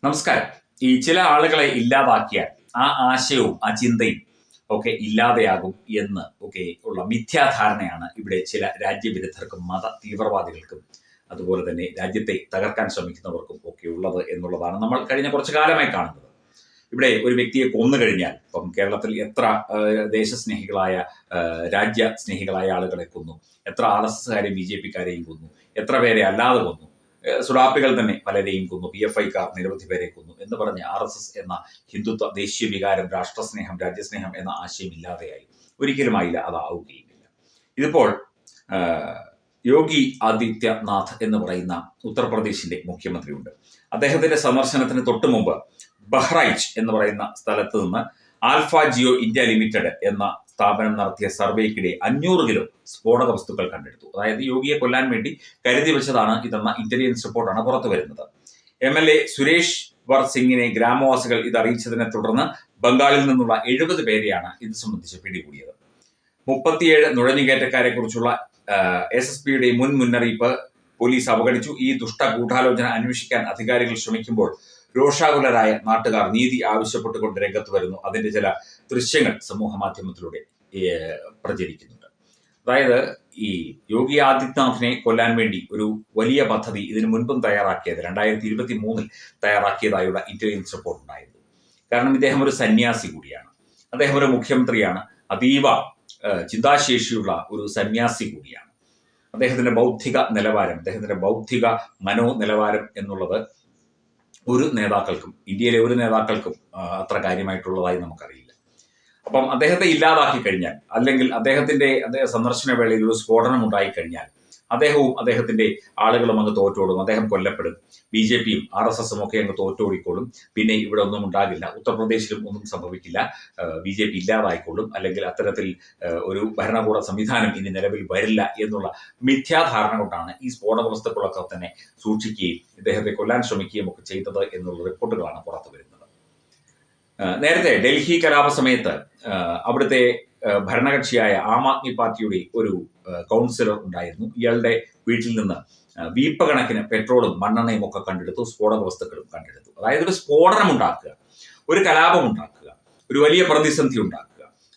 നമസ്കാരം. ഈ ചില ആളുകളെ ഇല്ലാതാക്കിയാൽ ആ ആശയവും ആ ചിന്തയും ഒക്കെ ഇല്ലാതെയാകും എന്ന് ഒക്കെ ഉള്ള മിഥ്യാധാരണയാണ് ഇവിടെ ചില രാജ്യവിരുദ്ധർക്കും മത തീവ്രവാദികൾക്കും അതുപോലെ തന്നെ രാജ്യത്തെ തകർക്കാൻ ശ്രമിക്കുന്നവർക്കും ഒക്കെ ഉള്ളത് എന്നുള്ളതാണ് നമ്മൾ കഴിഞ്ഞ കുറച്ചു കാലമായി കാണുന്നത്. ഇവിടെ ഒരു വ്യക്തിയെ കൊന്നു കഴിഞ്ഞാൽ ഇപ്പം കേരളത്തിൽ എത്ര ദേശസ്നേഹികളായ രാജ്യസ്നേഹികളായ ആളുകളെ കൊന്നു, എത്ര RSSകാരെയും BJPക്കാരെയും കൊന്നു, എത്ര പേരെ അല്ലാതെ കൊന്നു, സുഡാപ്പികൾ തന്നെ പലരെയും കൊന്നു, PFIക്കാർ നിരവധി പേരെ കൊന്നു എന്ന് പറഞ്ഞ് RSS എന്ന ഹിന്ദുത്വ ദേശീയ വികാരം, രാഷ്ട്രസ്നേഹം, രാജ്യസ്നേഹം എന്ന ആശയം ഇല്ലാതെയായി. ഒരിക്കലുമായില്ല, അതാവുകയുമില്ല. ഇതിപ്പോൾ യോഗി ആദിത്യനാഥ് എന്ന് പറയുന്ന ഉത്തർപ്രദേശിന്റെ മുഖ്യമന്ത്രിയുണ്ട്. അദ്ദേഹത്തിന്റെ സന്ദർശനത്തിന് തൊട്ടു മുമ്പ് ബഹ്റൈച്ച് എന്ന് പറയുന്ന സ്ഥലത്ത് നിന്ന് ആൽഫ ജിയോ ഇന്ത്യ ലിമിറ്റഡ് എന്ന സ്ഥാപനം നടത്തിയ സർവേക്കിടെ 500 കിലോ സ്ഫോടക വസ്തുക്കൾ കണ്ടെടുത്തു. അതായത് യോഗിയെ കൊല്ലാൻ വേണ്ടി കരുതി വെച്ചതാണ് ഇതെന്ന ഇന്റലിജൻസ് റിപ്പോർട്ടാണ് പുറത്തു വരുന്നത്. MLA സുരേഷ് വർ സിംഗിനെ ഗ്രാമവാസികൾ ഇത് അറിയിച്ചതിനെ തുടർന്ന് ബംഗാളിൽ നിന്നുള്ള 70 പേരെയാണ് ഇത് സംബന്ധിച്ച് പിടികൂടിയത്. 37 നുഴഞ്ഞുകയറ്റക്കാരെ കുറിച്ചുള്ള SSPയുടെ മുൻ മുന്നറിയിപ്പ് പോലീസ് അവഗണിച്ചു. ഈ ദുഷ്ട ഗൂഢാലോചന അന്വേഷിക്കാൻ അധികാരികൾ ശ്രമിക്കുമ്പോൾ രോഷാകുലരായ നാട്ടുകാർ നീതി ആവശ്യപ്പെട്ടുകൊണ്ട് രംഗത്ത് വരുന്നു. അതിന്റെ ചില ദൃശ്യങ്ങൾ സമൂഹ മാധ്യമത്തിലൂടെ പ്രചരിക്കുന്നുണ്ട്. അതായത് ഈ യോഗി ആദിത്യനാഥിനെ കൊല്ലാൻ വേണ്ടി ഒരു വലിയ പദ്ധതി ഇതിനു മുൻപും തയ്യാറാക്കിയത് 2023 തയ്യാറാക്കിയതായുള്ള ഇന്റലിജൻസ് റിപ്പോർട്ട് ഉണ്ടായിരുന്നു. കാരണം ഇദ്ദേഹം ഒരു സന്യാസി കൂടിയാണ്, അദ്ദേഹം ഒരു മുഖ്യമന്ത്രിയാണ്, അതീവ ചിന്താശേഷിയുള്ള ഒരു സന്യാസി കൂടിയാണ്. അദ്ദേഹത്തിന്റെ ബൗദ്ധിക നിലവാരം, അദ്ദേഹത്തിന്റെ ബൗദ്ധിക മനോനിലവാരം എന്നുള്ളത് ഒരു നേതാക്കൾക്കും, ഇന്ത്യയിലെ ഒരു നേതാക്കൾക്കും അത്ര കാര്യമായിട്ടുള്ളതായി നമുക്കറിയില്ല. അപ്പം അദ്ദേഹത്തെ ഇല്ലാതാക്കി കഴിഞ്ഞാൽ, അല്ലെങ്കിൽ അദ്ദേഹത്തിന്റെ സന്ദർശന വേളയിൽ ഒരു സ്ഫോടനം ഉണ്ടായിക്കഴിഞ്ഞാൽ അദ്ദേഹവും അദ്ദേഹത്തിന്റെ ആളുകളും അങ്ങ് തോറ്റോടും, അദ്ദേഹം കൊല്ലപ്പെടും, BJPയും RSSും ഒക്കെ അങ്ങ് തോറ്റോടിക്കോളും. പിന്നെ ഇവിടെ ഒന്നും ഉണ്ടാകില്ല, ഉത്തർപ്രദേശിലും ഒന്നും സംഭവിക്കില്ല, BJP ഇല്ലാതായിക്കോളും, അല്ലെങ്കിൽ അത്തരത്തിൽ ഒരു ഭരണകൂട സംവിധാനം ഇനി നിലവിൽ വരില്ല എന്നുള്ള മിഥ്യാധാരണ കൊണ്ടാണ് ഈ സ്ഫോടക വസ്തുക്കളൊക്കെ തന്നെ സൂക്ഷിക്കുകയും ഇദ്ദേഹത്തെ കൊല്ലാൻ ശ്രമിക്കുകയും ഒക്കെ ചെയ്തത് എന്നുള്ള റിപ്പോർട്ടുകളാണ് പുറത്തു വരുന്നത്. നേരത്തെ ഡൽഹി കലാപ സമയത്ത് അവിടുത്തെ ഭരണകക്ഷിയായ ആം ആദ്മി പാർട്ടിയുടെ ഒരു കൗൺസിലർ ഉണ്ടായിരുന്നു. ഇയാളുടെ വീട്ടിൽ നിന്ന് വീപ്പകണക്കിന് പെട്രോളും മണ്ണെണ്ണയും ഒക്കെ കണ്ടെടുത്തു, സ്ഫോടക വസ്തുക്കളും കണ്ടെടുത്തു. അതായത് ഒരു സ്ഫോടനം ഉണ്ടാക്കുക, ഒരു കലാപം ഉണ്ടാക്കുക, ഒരു വലിയ പ്രതിസന്ധി ഉണ്ടാക്കുക,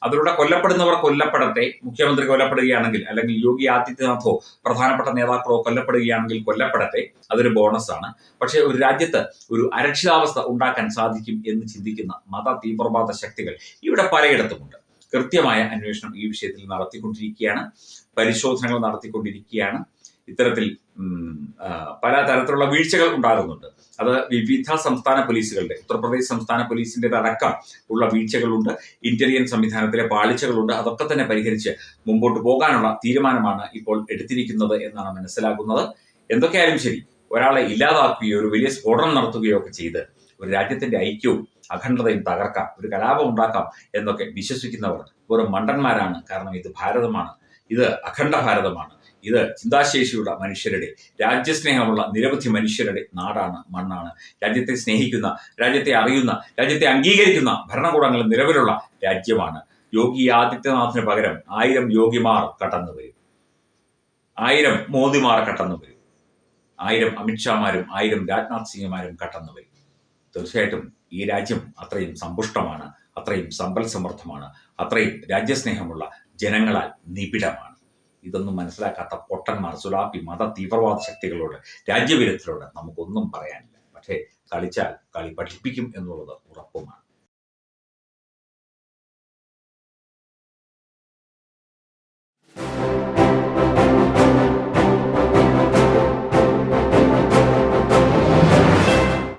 അതിലൂടെ കൊല്ലപ്പെടുന്നവർ കൊല്ലപ്പെടട്ടെ. മുഖ്യമന്ത്രി കൊല്ലപ്പെടുകയാണെങ്കിൽ, അല്ലെങ്കിൽ യോഗി ആദിത്യനാഥോ പ്രധാനപ്പെട്ട നേതാക്കളോ കൊല്ലപ്പെടുകയാണെങ്കിൽ കൊല്ലപ്പെടട്ടെ, അതൊരു ബോണസാണ്. പക്ഷേ ഒരു രാജ്യത്ത് ഒരു അരക്ഷിതാവസ്ഥ ഉണ്ടാക്കാൻ സാധിക്കും എന്ന് ചിന്തിക്കുന്ന മത തീവ്രവാദ ശക്തികൾ ഇവിടെ പലയിടത്തുമുണ്ട്. കൃത്യമായ അന്വേഷണം ഈ വിഷയത്തിൽ നടത്തിക്കൊണ്ടിരിക്കുകയാണ്, പരിശോധനകൾ നടത്തിക്കൊണ്ടിരിക്കുകയാണ്. ഇത്തരത്തിൽ പല തരത്തിലുള്ള വീഴ്ചകൾ ഉണ്ടാകുന്നുണ്ട്. അത് വിവിധ സംസ്ഥാന പോലീസുകളുടെ, ഉത്തർപ്രദേശ് സംസ്ഥാന പോലീസിൻ്റെതടക്കം ഉള്ള വീഴ്ചകളുണ്ട്, ഇന്റലിജൻസ് സംവിധാനത്തിലെ പാളിച്ചകളുണ്ട്. അതൊക്കെ തന്നെ പരിഹരിച്ച് മുമ്പോട്ട് പോകാനുള്ള തീരുമാനമാണ് ഇപ്പോൾ എടുത്തിരിക്കുന്നത് എന്നാണ് മനസ്സിലാക്കുന്നത്. എന്തൊക്കെയായാലും ശരി, ഒരാളെ ഇല്ലാതാക്കുകയോ ഒരു വലിയ സ്ഫോടനം നടത്തുകയോ ഒക്കെ ചെയ്ത് ഒരു രാജ്യത്തിന്റെ ഐക്യവും അഖണ്ഡതയും തകർക്കാം, ഒരു കലാപം ഉണ്ടാക്കാം എന്നൊക്കെ വിശ്വസിക്കുന്നവർ വെറും മണ്ടന്മാരാണ്. കാരണം ഇത് ഭാരതമാണ്, ഇത് അഖണ്ഡ ഭാരതമാണ്, ഇത് ചിന്താശേഷിയുള്ള മനുഷ്യരുടെ, രാജ്യസ്നേഹമുള്ള നിരവധി മനുഷ്യരുടെ നാടാണ്, മണ്ണാണ്. രാജ്യത്തെ സ്നേഹിക്കുന്ന, രാജ്യത്തെ അറിയുന്ന, രാജ്യത്തെ അംഗീകരിക്കുന്ന ഭരണകൂടങ്ങൾ നിലവിലുള്ള രാജ്യമാണ്. യോഗി ആദിത്യനാഥിന് പകരം 1000 യോഗിമാർ കടന്നു വരും, 1000 മോദിമാർ കടന്നു വരും, 1000 അമിത്ഷാമാരും 1000 രാജ്നാഥ് സിംഗുമാരും കടന്നു വരും. തീർച്ചയായിട്ടും ഈ രാജ്യം അത്രയും സമ്പുഷ്ടമാണ്, അത്രയും സമ്പൽ സമൃദ്ധമാണ്, അത്രയും രാജ്യസ്നേഹമുള്ള ജനങ്ങളാൽ നിബിഡമാണ്. ഇതൊന്നും മനസ്സിലാക്കാത്ത പൊട്ടന്മാർ, സുലാപ്പി മത തീവ്രവാദ ശക്തികളോട്, രാജ്യവിരുദ്ധരോട് നമുക്കൊന്നും പറയാനില്ല. പക്ഷേ കളിച്ചാൽ കളി പഠിപ്പിക്കും എന്നുള്ളത് ഉറപ്പുമാണ്.